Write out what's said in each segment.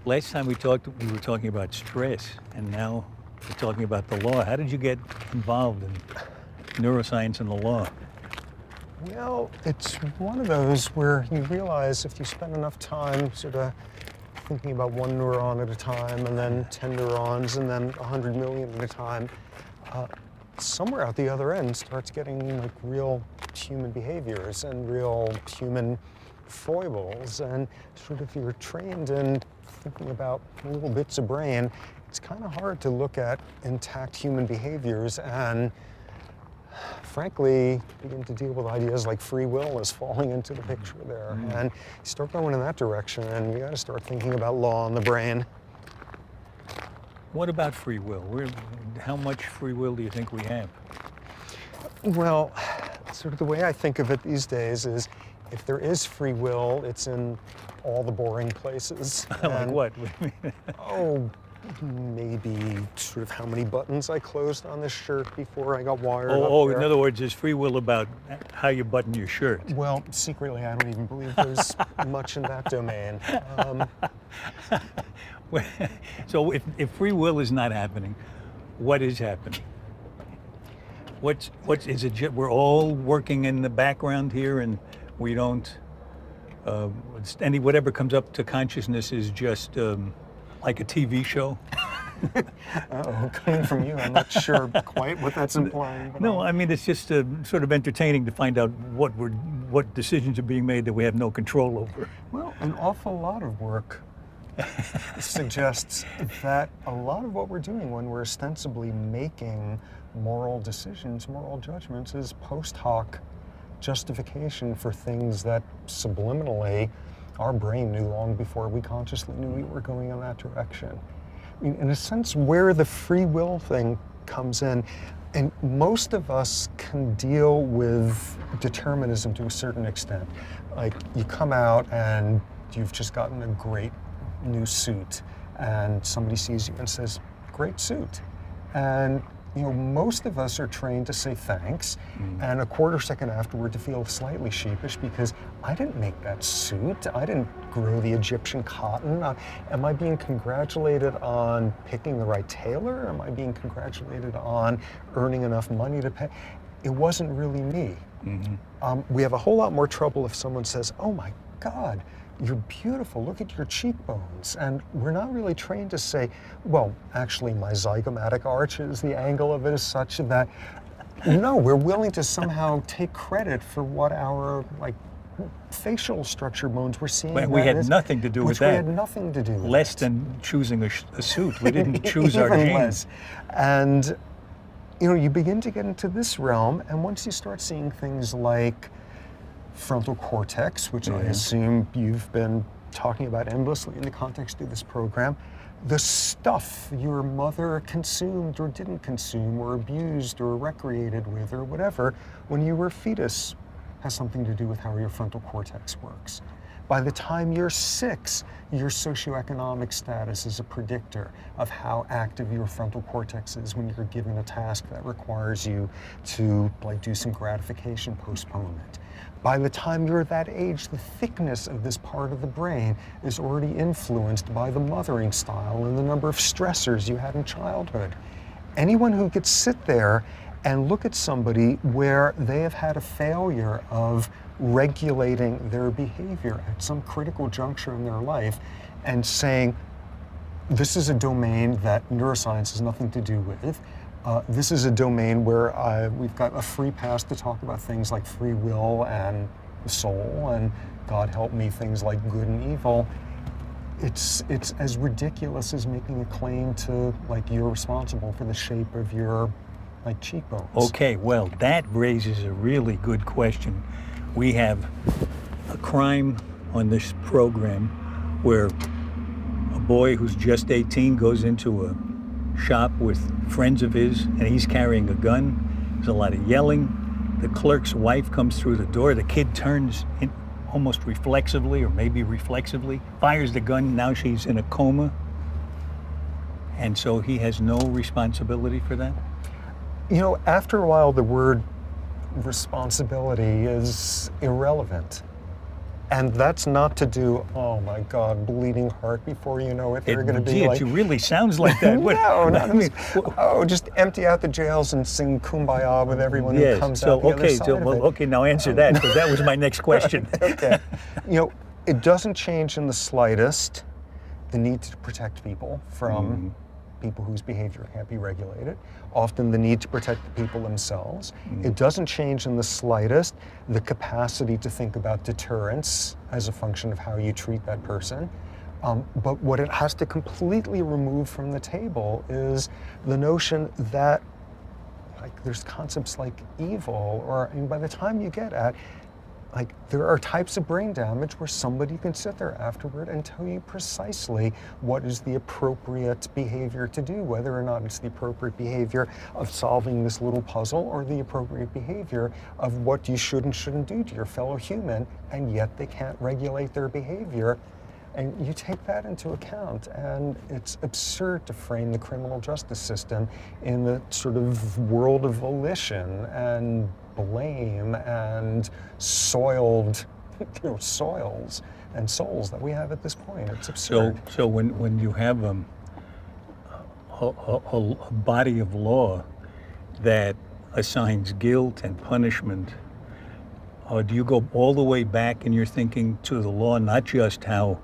Last time we talked, we were talking about stress, and now we're talking about the law. How did you get involved in neuroscience and the law? Well, it's one of those where you realize if you spend enough time sort of thinking about one neuron at a time, and then 10 neurons, and then 100 million at a time, somewhere out the other end starts getting like real human behaviors and real human foibles. And sort of you're trained in thinking about little bits of brain, it's kind of hard to look at intact human behaviors and frankly begin to deal with ideas like free will as falling into the picture there. And you start going in that direction, and you got to start thinking about law in the brain. What about free will? How much free will do you think we have? Well, sort of the way I think of it these days is if there is free will, it's in all the boring places. Like what? Oh, maybe sort of how many buttons I closed on this shirt before I got wired up there. In other words, there's free will about how you button your shirt. Well, secretly, I don't even believe there's much in that domain. So if free will is not happening, what is happening? What is it? We're all working in the background here, and we don't. Whatever comes up to consciousness is just like a TV show. Uh-oh, coming from you, I'm not sure quite what that's implying. No, I mean it's just sort of entertaining to find out what decisions are being made that we have no control over. Well, an awful lot of work suggests that a lot of what we're doing when we're ostensibly making moral decisions, moral judgments, is post hoc justification for things that subliminally our brain knew long before we consciously knew we were going in that direction. I mean, in a sense, where the free will thing comes in, and most of us can deal with determinism to a certain extent. Like you come out and you've just gotten a great new suit, and somebody sees you and says, "Great suit." And you know, most of us are trained to say thanks, and a quarter second afterward to feel slightly sheepish because I didn't make that suit. I didn't grow the Egyptian cotton. Am I being congratulated on picking the right tailor? Am I being congratulated on earning enough money to pay? It wasn't really me. We have a whole lot more trouble if someone says, "Oh my God, you're beautiful, look at your cheekbones." And we're not really trained to say, well, actually my zygomatic arches, the angle of it is such that, no, we're willing to somehow take credit for what our facial structure bones were seeing. But we had nothing to do with that. We had nothing to do with less than choosing a suit. We didn't choose our Even genes. less. And you know, you begin to get into this realm, and once you start seeing things like frontal cortex, which I assume you've been talking about endlessly in the context of this program, the stuff your mother consumed or didn't consume or abused or recreated with or whatever when you were a fetus has something to do with how your frontal cortex works. By the time you're 6, your socioeconomic status is a predictor of how active your frontal cortex is when you're given a task that requires you to do some gratification postponement. By the time you're that age, the thickness of this part of the brain is already influenced by the mothering style and the number of stressors you had in childhood. Anyone who could sit there and look at somebody where they have had a failure of regulating their behavior at some critical juncture in their life and saying, this is a domain that neuroscience has nothing to do with. This is a domain where we've got a free pass to talk about things like free will and the soul and, God help me, things like good and evil. It's as ridiculous as making a claim to you're responsible for the shape of your cheekbones. Okay, well, that raises a really good question. We have a crime on this program where a boy who's just 18 goes into a shop with friends of his, and he's carrying a gun. There's a lot of yelling. The clerk's wife comes through the door. The kid turns in almost reflexively, or maybe reflexively, fires the gun. Now she's in a coma. And so he has no responsibility for that? You know, after a while, the word responsibility is irrelevant. And that's not to do, oh my God, bleeding heart before you know it. They're going to be It really sounds like that. no, not I mean, just empty out the jails and sing Kumbaya with everyone who yes. comes So out the other side of it. okay, now answer that, because that was my next question. Okay. It doesn't change in the slightest the need to protect people from people whose behavior can't be regulated, often the need to protect the people themselves. It doesn't change in the slightest the capacity to think about deterrence as a function of how you treat that person. But what it has to completely remove from the table is the notion that there's concepts like evil, or by the time you get at there are types of brain damage where somebody can sit there afterward and tell you precisely what is the appropriate behavior to do, whether or not it's the appropriate behavior of solving this little puzzle or the appropriate behavior of what you should and shouldn't do to your fellow human, and yet they can't regulate their behavior. And you take that into account, and it's absurd to frame the criminal justice system in the sort of world of volition and blame and soiled soils and souls that we have at this point. It's absurd. So when you have a body of law that assigns guilt and punishment, do you go all the way back in your thinking to the law, not just how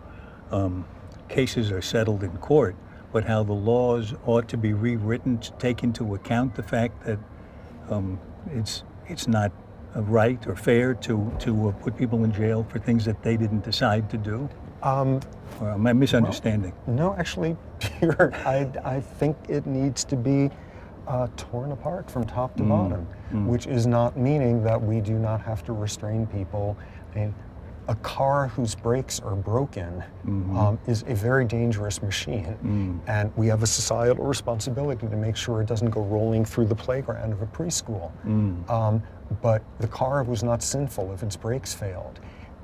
cases are settled in court, but how the laws ought to be rewritten to take into account the fact that it's not right or fair to put people in jail for things that they didn't decide to do? Or am I misunderstanding? Well, no, actually, I think it needs to be torn apart from top to bottom, which is not meaning that we do not have to restrain people. I mean, a car whose brakes are broken is a very dangerous machine, and we have a societal responsibility to make sure it doesn't go rolling through the playground of a preschool. But the car was not sinful if its brakes failed.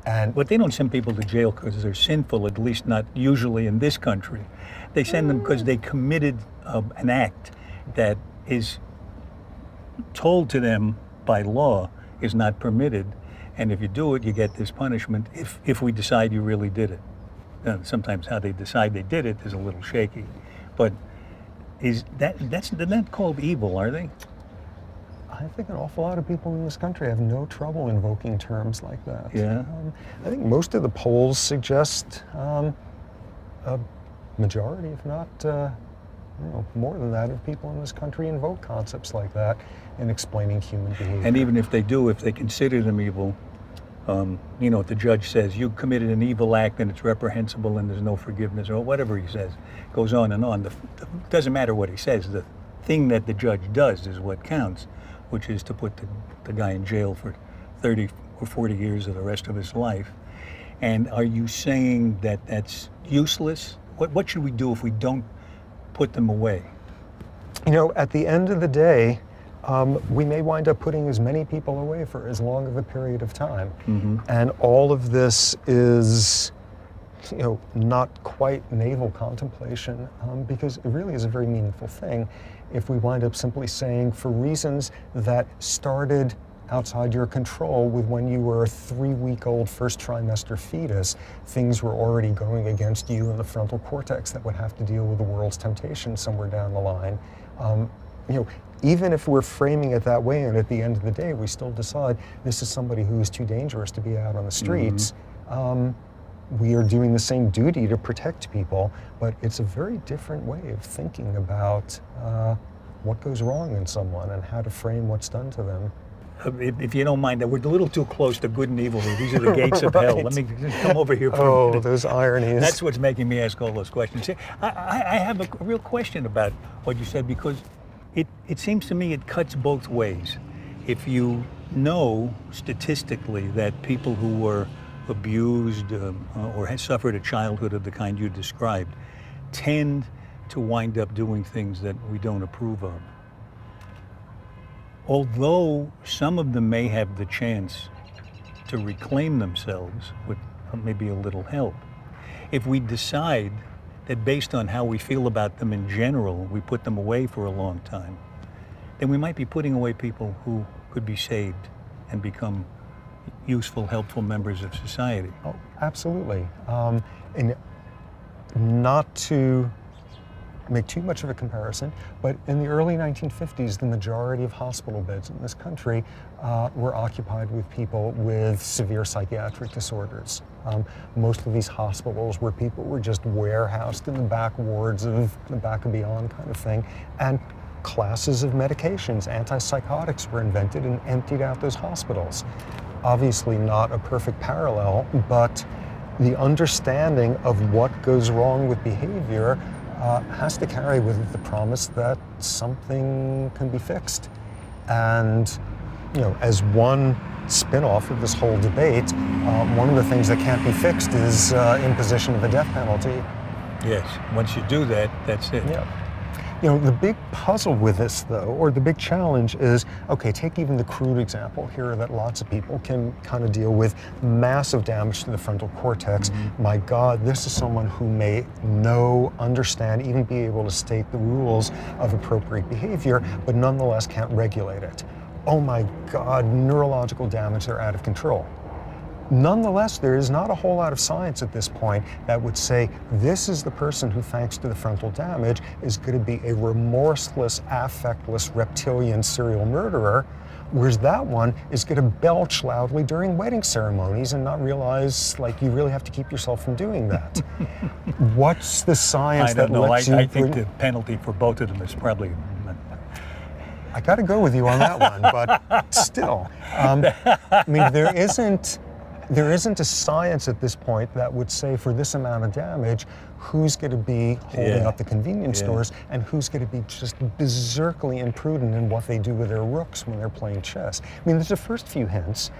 But they don't send people to jail because they're sinful, at least not usually in this country. They send them because they committed an act that is told to them by law is not permitted. And if you do it, you get this punishment if we decide you really did it. Sometimes how they decide they did it is a little shaky. But they're not called evil, are they? I think an awful lot of people in this country have no trouble invoking terms like that. Yeah. I think most of the polls suggest a majority, if not more than that, of people in this country invoke concepts like that in explaining human behavior. And even if they do, if they consider them evil, if the judge says you committed an evil act and it's reprehensible and there's no forgiveness, or whatever he says, goes on and on. It doesn't matter what he says. The thing that the judge does is what counts, which is to put the guy in jail for 30 or 40 years of the rest of his life. And are you saying that that's useless? What should we do if we don't put them away? At the end of the day, we may wind up putting as many people away for as long of a period of time. And all of this is, not quite navel contemplation, because it really is a very meaningful thing if we wind up simply saying, for reasons that started outside your control with when you were a 3-week-old first trimester fetus, things were already going against you in the frontal cortex that would have to deal with the world's temptation somewhere down the line. Even if we're framing it that way, and at the end of the day we still decide this is somebody who is too dangerous to be out on the streets, we are doing the same duty to protect people, but it's a very different way of thinking about what goes wrong in someone and how to frame what's done to them. If you don't mind, that we're a little too close to good and evil. These are the gates of hell. Let me just come over here for a minute. Those ironies. That's what's making me ask all those questions. I have a real question about what you said, because it seems to me it cuts both ways. If you know statistically that people who were abused or had suffered a childhood of the kind you described tend to wind up doing things that we don't approve of, although some of them may have the chance to reclaim themselves with maybe a little help, if we decide that based on how we feel about them in general, we put them away for a long time, then we might be putting away people who could be saved and become useful, helpful members of society. Oh, absolutely. And not to make too much of a comparison, but in the early 1950s, the majority of hospital beds in this country were occupied with people with severe psychiatric disorders. Most of these hospitals where people were just warehoused in the back wards of the back of beyond kind of thing, and classes of medications, antipsychotics were invented and emptied out those hospitals. Obviously not a perfect parallel, but the understanding of what goes wrong with behavior has to carry with it the promise that something can be fixed. And, as one spin-off of this whole debate, one of the things that can't be fixed is imposition of a death penalty. Yes, once you do that, that's it. Yeah. The big puzzle with this, though, or the big challenge is, okay, take even the crude example here that lots of people can kind of deal with massive damage to the frontal cortex. Mm-hmm. My God, this is someone who may know, understand, even be able to state the rules of appropriate behavior, but nonetheless can't regulate it. Oh my God, neurological damage, they're out of control. Nonetheless, there is not a whole lot of science at this point that would say this is the person who, thanks to the frontal damage, is going to be a remorseless, affectless, reptilian serial murderer, whereas that one is going to belch loudly during wedding ceremonies and not realize, you really have to keep yourself from doing that. What's the science that lets you... I think the penalty for both of them is probably... I got to go with you on that one, but still. There isn't a science at this point that would say for this amount of damage, who's going to be holding up the convenience stores and who's going to be just berserkly imprudent in what they do with their rooks when they're playing chess. There's the first few hints.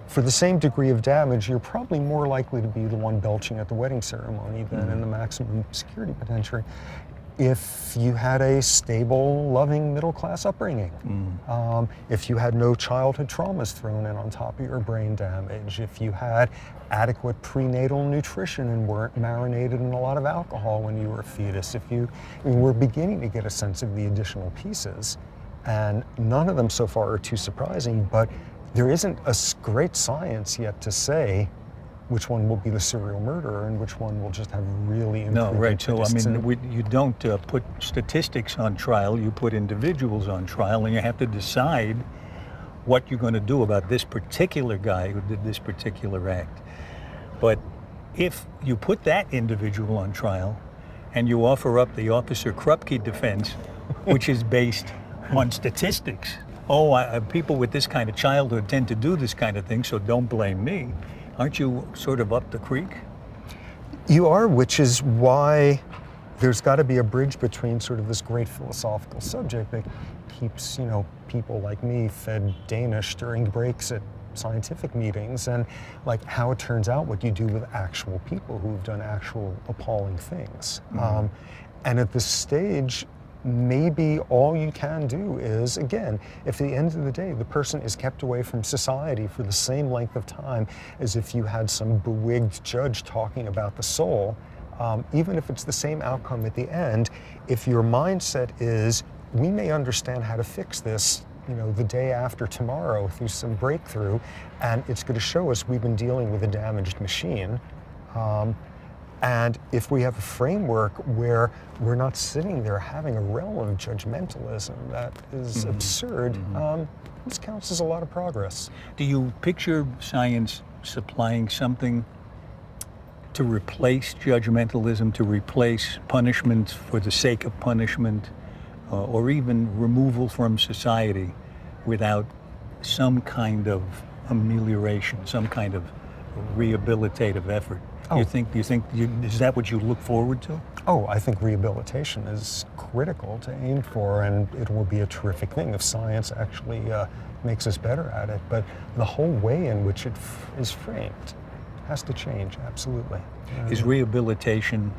For the same degree of damage, you're probably more likely to be the one belching at the wedding ceremony than in the maximum security penitentiary, if you had a stable, loving, middle-class upbringing, if you had no childhood traumas thrown in on top of your brain damage, if you had adequate prenatal nutrition and weren't marinated in a lot of alcohol when you were a fetus, we're beginning to get a sense of the additional pieces, and none of them so far are too surprising, but there isn't a great science yet to say which one will be the serial murderer and which one will just have really improved. No, right. So, you don't put statistics on trial, you put individuals on trial, and you have to decide what you're going to do about this particular guy who did this particular act. But if you put that individual on trial and you offer up the Officer Krupke defense, which is based on statistics, people with this kind of childhood tend to do this kind of thing, so don't blame me. Aren't you sort of up the creek? You are, which is why there's got to be a bridge between sort of this great philosophical subject that keeps, people like me fed Danish during breaks at scientific meetings, and how it turns out what you do with actual people who've done actual appalling things. Mm-hmm. And at this stage, maybe all you can do is, again, if at the end of the day the person is kept away from society for the same length of time as if you had some bewigged judge talking about the soul, even if it's the same outcome at the end, if your mindset is, we may understand how to fix this, the day after tomorrow through some breakthrough, and it's going to show us we've been dealing with a damaged machine. And if we have a framework where we're not sitting there having a realm of judgmentalism that is absurd, this counts as a lot of progress. Do you picture science supplying something to replace judgmentalism, to replace punishment for the sake of punishment, or even removal from society without some kind of amelioration, some kind of rehabilitative effort? Oh. You think is that what you look forward to? Oh, I think rehabilitation is critical to aim for, and it will be a terrific thing if science actually makes us better at it. But the whole way in which it is framed has to change, absolutely. Is rehabilitation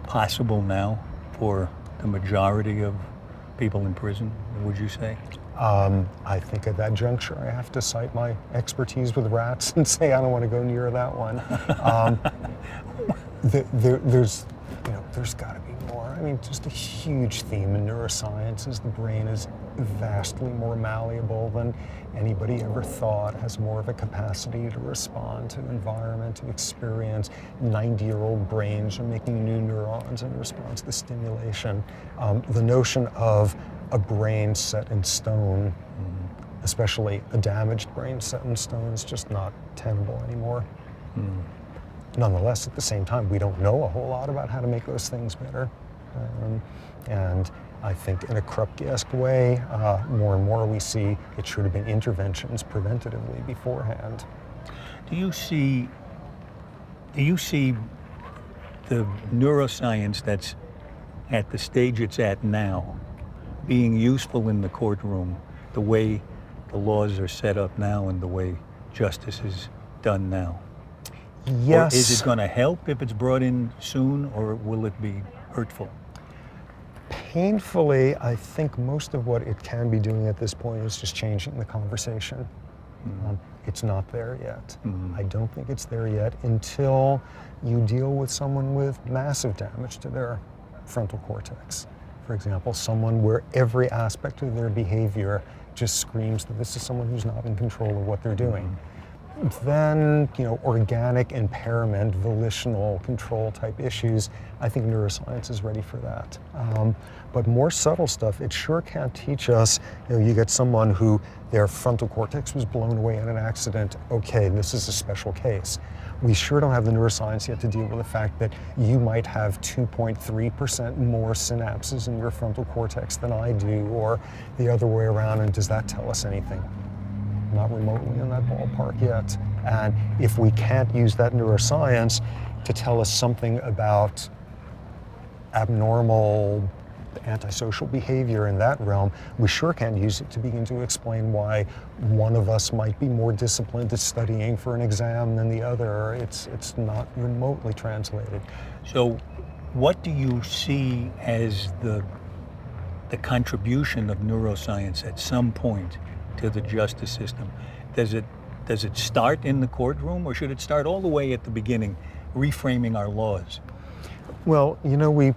possible now for the majority of people in prison, would you say? I think at that juncture, I have to cite my expertise with rats and say I don't want to go near that one. There's got to be more. Just a huge theme in neuroscience is the brain is vastly more malleable than anybody ever thought, has more of a capacity to respond to environment, to experience. 90-year-old brains are making new neurons in response to stimulation. The notion of a brain set in stone, especially a damaged brain set in stone, is just not tenable anymore. Nonetheless, at the same time, we don't know a whole lot about how to make those things better. And I think in a Krupke-esque way, more and more we see it should have been interventions preventatively beforehand. Do you see the neuroscience that's at the stage it's at now being useful in the courtroom, the way the laws are set up now and the way justice is done now? Yes. Or is it going to help if it's brought in soon, or will it be hurtful? Painfully, I think most of what it can be doing at this point is just changing the conversation. It's not there yet. I don't think it's there yet until you deal with someone with massive damage to their frontal cortex. For example, someone where every aspect of their behavior just screams that this is someone who's not in control of what they're doing. Then, organic impairment, volitional control type issues, I think neuroscience is ready for that. But more subtle stuff, it sure can't teach us. You get someone who their frontal cortex was blown away in an accident. Okay, this is a special case. We sure don't have the neuroscience yet to deal with the fact that you might have 2.3% more synapses in your frontal cortex than I do, or the other way around, and does that tell us anything? Not remotely in that ballpark yet. And if we can't use that neuroscience to tell us something about abnormal antisocial behavior in that realm, we sure can't use it to begin to explain why one of us might be more disciplined at studying for an exam than the other. It's not remotely translated. So what do you see as the contribution of neuroscience at some point to the justice system? Does it start in the courtroom, or should it start all the way at the beginning, reframing our laws? Well, we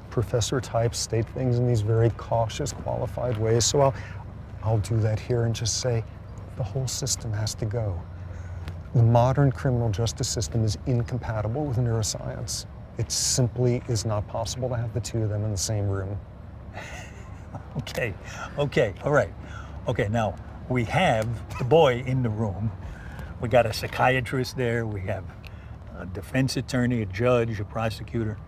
professor types state things in these very cautious, qualified ways, so I'll do that here and just say the whole system has to go. The modern criminal justice system is incompatible with neuroscience. It simply is not possible to have the two of them in the same room. Okay, all right. Okay, now we have the boy in the room. We got a psychiatrist there. We have a defense attorney, a judge, a prosecutor.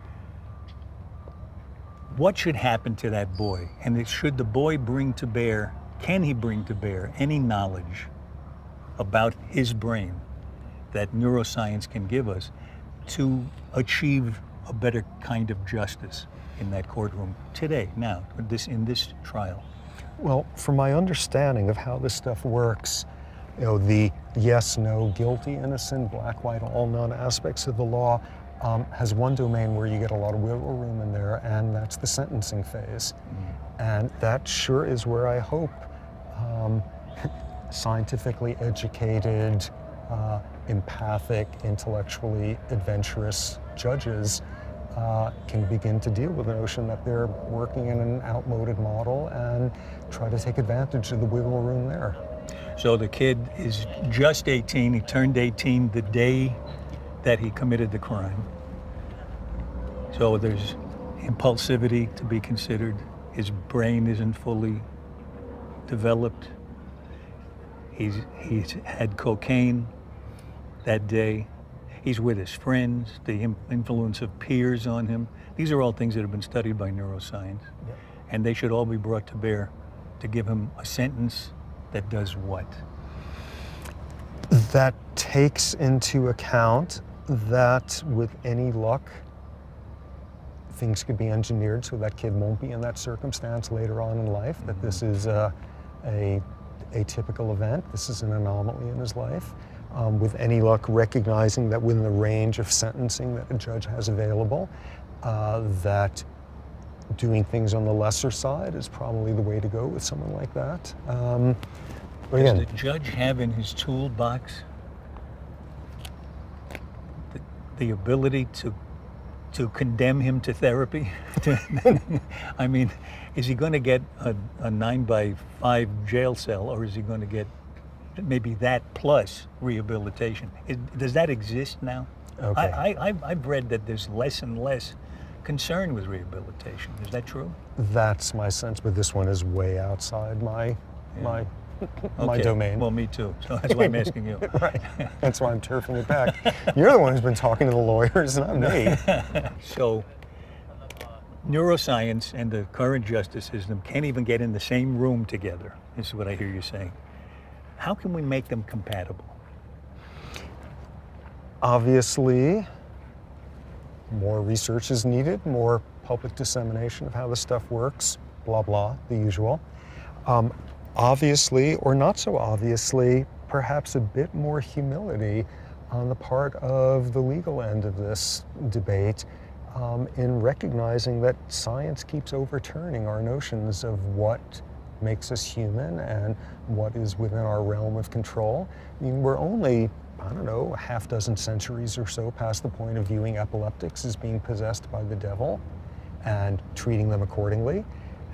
What should happen to that boy? And should the boy can he bring to bear any knowledge about his brain that neuroscience can give us to achieve a better kind of justice in that courtroom today, now, in this trial? Well, from my understanding of how this stuff works, the yes, no, guilty, innocent, black, white, all none aspects of the law has one domain where you get a lot of wiggle room in there, and that's the sentencing phase. And that sure is where I hope scientifically educated, empathic, intellectually adventurous judges can begin to deal with the notion that they're working in an outmoded model and try to take advantage of the wiggle room there. So the kid is just 18. He turned 18 the day that he committed the crime. So there's impulsivity to be considered. His brain isn't fully developed. He's had cocaine that day. He's with his friends, the influence of peers on him. These are all things that have been studied by neuroscience. Yep. And they should all be brought to bear to give him a sentence that does what? That takes into account that with any luck, things could be engineered so that kid won't be in that circumstance later on in life, that this is a atypical event, this is an anomaly in his life. With any luck, recognizing that within the range of sentencing that a judge has available, that doing things on the lesser side is probably the way to go with someone like that. But again, does the judge have in his toolbox the ability to to condemn him to therapy? I mean, is he going to get a 9x5 jail cell, or is he going to get maybe that plus rehabilitation? Does that exist now? Okay. I've read that there's less and less concern with rehabilitation. Is that true? That's my sense, but this one is way outside my my Okay. domain. Well, me too. So that's why I'm asking you. Right. That's why I'm turfing it back. You're the one who's been talking to the lawyers, not me. So neuroscience and the current justice system can't even get in the same room together. This is what I hear you saying. How can we make them compatible? Obviously, more research is needed, more public dissemination of how this stuff works, blah, blah, the usual. Obviously, or not so obviously, perhaps a bit more humility on the part of the legal end of this debate in recognizing that science keeps overturning our notions of what makes us human and what is within our realm of control. I mean, we're only, I don't know, a half dozen centuries or so past the point of viewing epileptics as being possessed by the devil and treating them accordingly.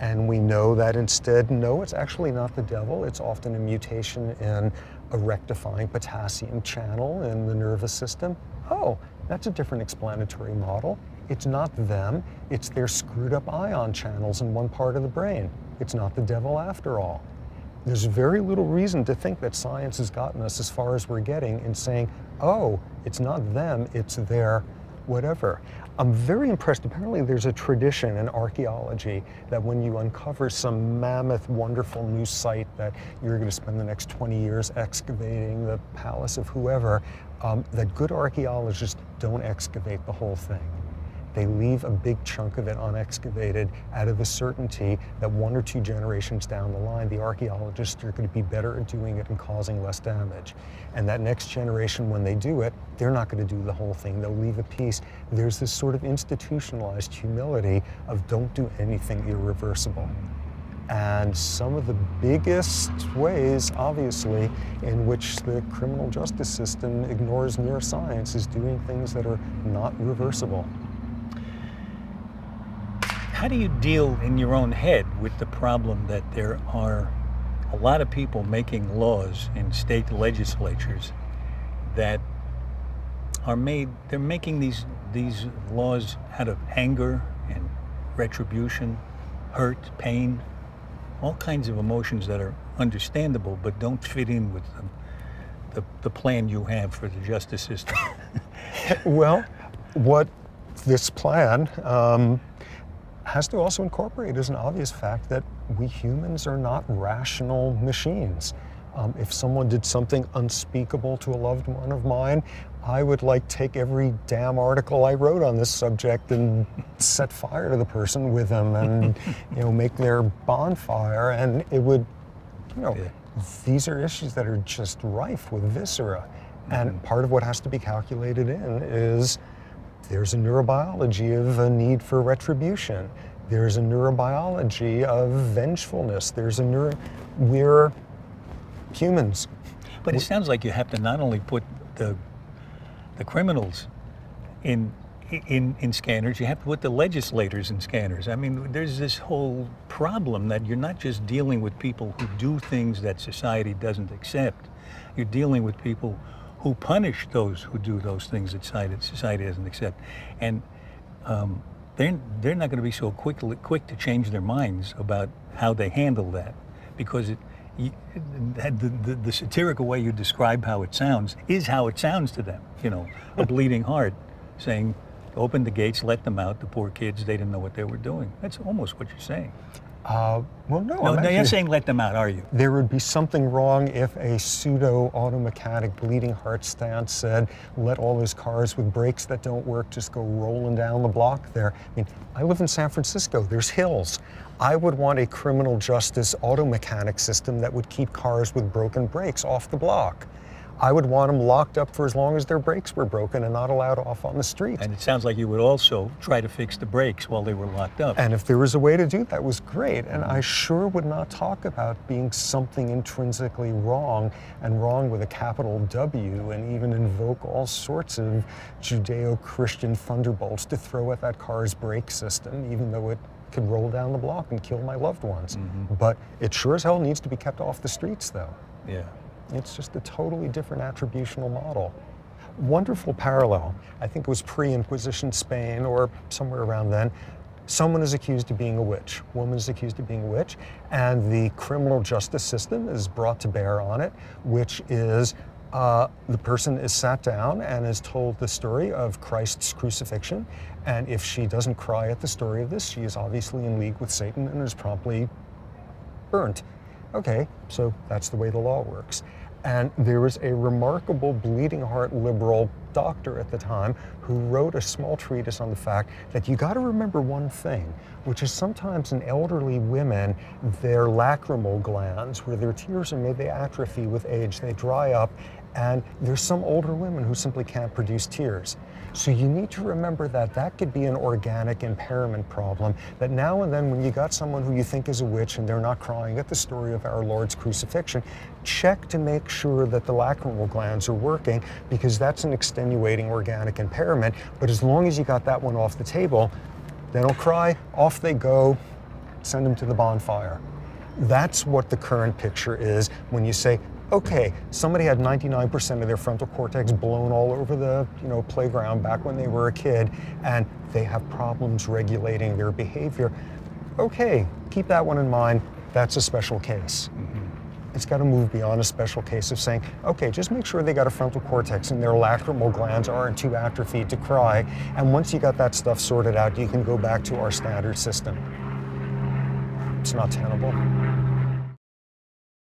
And we know that instead, no, it's actually not the devil. It's often a mutation in a rectifying potassium channel in the nervous system. Oh, that's a different explanatory model. It's not them, it's their screwed up ion channels in one part of the brain. It's not the devil after all. There's very little reason to think that science has gotten us as far as we're getting in saying, oh, it's not them, it's their whatever. I'm very impressed. Apparently there's a tradition in archaeology that when you uncover some mammoth, wonderful new site that you're going to spend the next 20 years excavating, the palace of whoever, that good archaeologists don't excavate the whole thing. They leave a big chunk of it unexcavated out of the certainty that 1 or 2 generations down the line, the archaeologists are going to be better at doing it and causing less damage. And that next generation, when they do it, they're not going to do the whole thing. They'll leave a piece. There's this sort of institutionalized humility of don't do anything irreversible. And some of the biggest ways, obviously, in which the criminal justice system ignores neuroscience is doing things that are not reversible. How do you deal in your own head with the problem that there are a lot of people making laws in state legislatures that are they're making these laws out of anger and retribution, hurt, pain, all kinds of emotions that are understandable but don't fit in with the plan you have for the justice system? Well, what this plan has to also incorporate is an obvious fact that we humans are not rational machines. If someone did something unspeakable to a loved one of mine, I would take every damn article I wrote on this subject and set fire to the person with them and make their bonfire, and it would, these are issues that are just rife with viscera. And part of what has to be calculated in is there's a neurobiology of a need for retribution. There's a neurobiology of vengefulness. We're humans. But it sounds like you have to not only put the criminals in scanners, you have to put the legislators in scanners. I mean, there's this whole problem that you're not just dealing with people who do things that society doesn't accept. You're dealing with people who punish those who do those things that society doesn't accept. And they're not going to be so quick to change their minds about how they handle that, because the satirical way you describe how it sounds is how it sounds to them. A bleeding heart saying, open the gates, let them out, the poor kids, they didn't know what they were doing. That's almost what you're saying. Well, no. No, you're not saying let them out, are you? There would be something wrong if a pseudo-auto mechanic bleeding heart stance said, let all those cars with brakes that don't work just go rolling down the block there. I mean, I live in San Francisco, there's hills. I would want a criminal justice auto mechanic system that would keep cars with broken brakes off the block. I would want them locked up for as long as their brakes were broken and not allowed off on the street. And it sounds like you would also try to fix the brakes while they were locked up. And if there was a way to do that, was great. And I sure would not talk about being something intrinsically wrong, and wrong with a capital W, and even invoke all sorts of Judeo-Christian thunderbolts to throw at that car's brake system, even though it could roll down the block and kill my loved ones. But it sure as hell needs to be kept off the streets, though. Yeah. It's just a totally different attributional model. Wonderful parallel. I think it was pre-Inquisition Spain or somewhere around then. Someone is accused of being a witch. Woman is accused of being a witch. And the criminal justice system is brought to bear on it, which is the person is sat down and is told the story of Christ's crucifixion. And if she doesn't cry at the story of this, she is obviously in league with Satan and is promptly burnt. Okay, so that's the way the law works. And there was a remarkable bleeding heart liberal doctor at the time who wrote a small treatise on the fact that you got to remember one thing, which is sometimes in elderly women, their lacrimal glands, where their tears are made, they atrophy with age, they dry up, and there's some older women who simply can't produce tears. So you need to remember that that could be an organic impairment problem, that now and then when you got someone who you think is a witch and they're not crying at the story of our Lord's crucifixion, check to make sure that the lacrimal glands are working, because that's an extenuating organic impairment. But as long as you got that one off the table, they don't cry, off they go, send them to the bonfire. That's what the current picture is when you say, okay, somebody had 99% of their frontal cortex blown all over the playground back when they were a kid, and they have problems regulating their behavior. Okay, keep that one in mind. That's a special case. It's got to move beyond a special case of saying, okay, just make sure they got a frontal cortex and their lacrimal glands aren't too atrophied to cry. And once you got that stuff sorted out, you can go back to our standard system. It's not tenable.